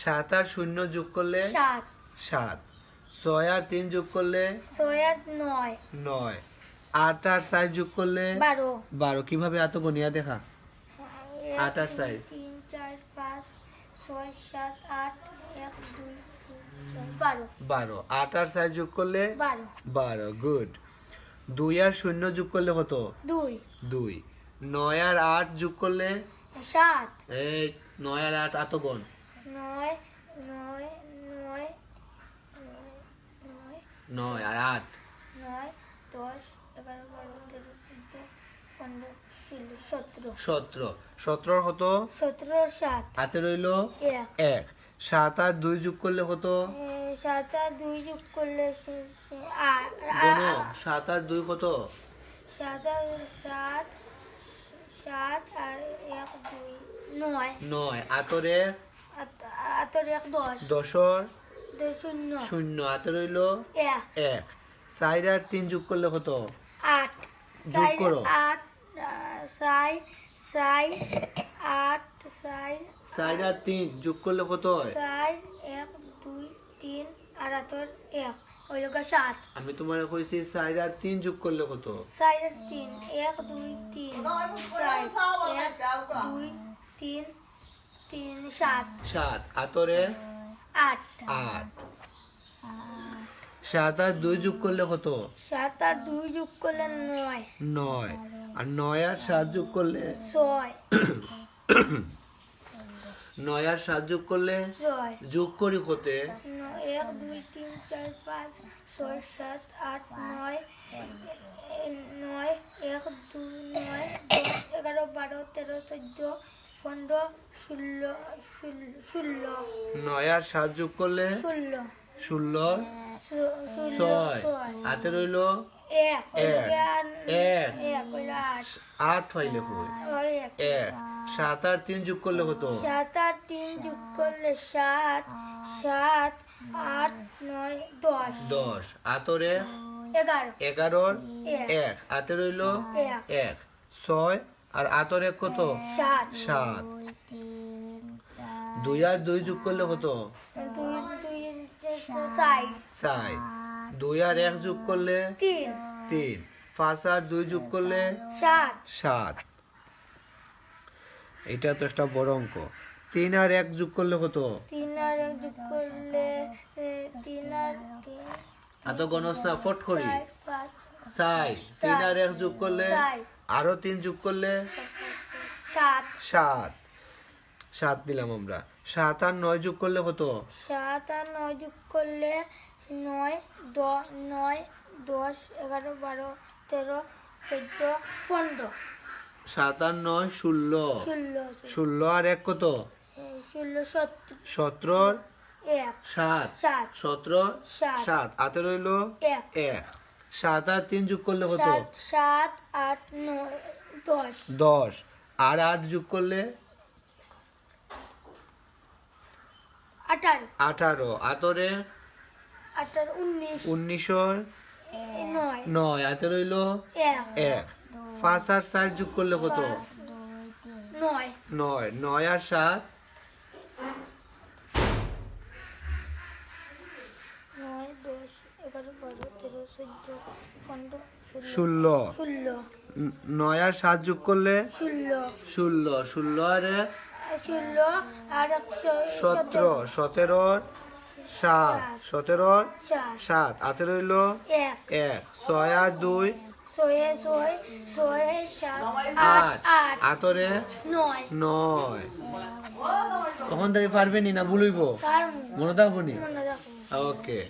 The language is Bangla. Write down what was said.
7 আর 0 যোগ করলে 7 7, 6 আর 3 যোগ করলে 6 আর 9 9, 8 আর 4 যোগ করলে 12 12। কিভাবে এত গনিয়া দেখা? 8 আর 4 3 4 5 6 7 8 1 2 3 4 12, 8 আর 4 যোগ করলে 12 12। গুড। 2 আর 0 যোগ করলে কত? 2 2, 9 আর 8 যোগ করলে 7 এই 9 আর 8 এত গণ 9 9 9 9 আর 8 9 10 11 12 13 14 15 16 17, 17 কত? 17 7 হাতে রইল 1 1, 7 আর 2 যোগ করলে কত? 7 আর 2 যোগ করলে 7 আর 2 কত? 7 আর 7 7 আর 1 2 9 9, আতরে আতর 1 10 10 0 শূন্য, হাতে রইল 1 1, 4 আর 3 যোগ করলে কত? 8 যোগ করো। 8 6 6 8 6 4 আর 3 যোগ করলে কত হয়? 4 1 2 3 আর আতর 1 ওই লোক 7 আমি তোমার কইছি 4 আর 3 যোগ করলে কত? 4 আর 3 1 2 3 4 1 2 3 3 7 7, আতরে 8 8, 7 আর 2 যোগ করলে কত? 7 আর 2 যোগ করলে 9 9, আর 9 আর 7 যোগ করলে 6 9 আর 7 যোগ করলে 6 যোগ করি কতে? 1 2 3 4 5 6 7 8 9 9 1 2 9 10 11 12 13 14 15 16 16 9 আর 7 যোগ করলে 16 16, 6, হাতে রইল 1 8 পাইলে কই? 1, 7 আর 3 যোগ করলে কত? 7 আর 3 যোগ করলে 7 7 8 9 10 10, আতরে 11 11, 1, হাতে রইল 1, 6 আর আতরে কত? 7 7, 2 আর 2 যোগ করলে কত? 2 6 4, 2 আর 1 যোগ করলে 3 3, 5 আর 2 যোগ করলে 7 7। এটা তো একটা বড় অঙ্ক। 3 আর 1 যোগ করলে কত? 3 আর 1 যোগ করলে 3 আর 3 এত গণস না, ফট করি। 5 4, 3 আর 1 যোগ করলে 4 আরো 3 যোগ করলে 7 7, 7 দিলাম আমরা। 7 আর 9 যোগ করলে কত? 7 আর 9 যোগ করলে 9 10 9 10 11 12 13 14 15 7 আর 9 16, 16 16 আর 1 কত? 16 17 17, 1 7, 7 17, 7 7, হাতে রইল 1 1, 7 আর 3 যোগ করলে কত? 7 8 9 10 10, আর 8 যোগ করলে 18 18, আতরে 18 19 19, 9 9, হাতে রইল 1 1, 5 আর 4 যোগ করলে কত? 9 9, 9 আর 7 9 10 11 12 13 14 15 16, 16 9 আর 7 যোগ করলে 16 16, 16 আর 16 আর 17, 17, 7, 17, 7, হাতে রইল 1 1, 6 আর 2 6 7 8, 8 আতরে 9 9। তখন থেকে পারবে নি না ভুলইব? পারমু মনে থাকবো নি? মনে রাখো ওকে।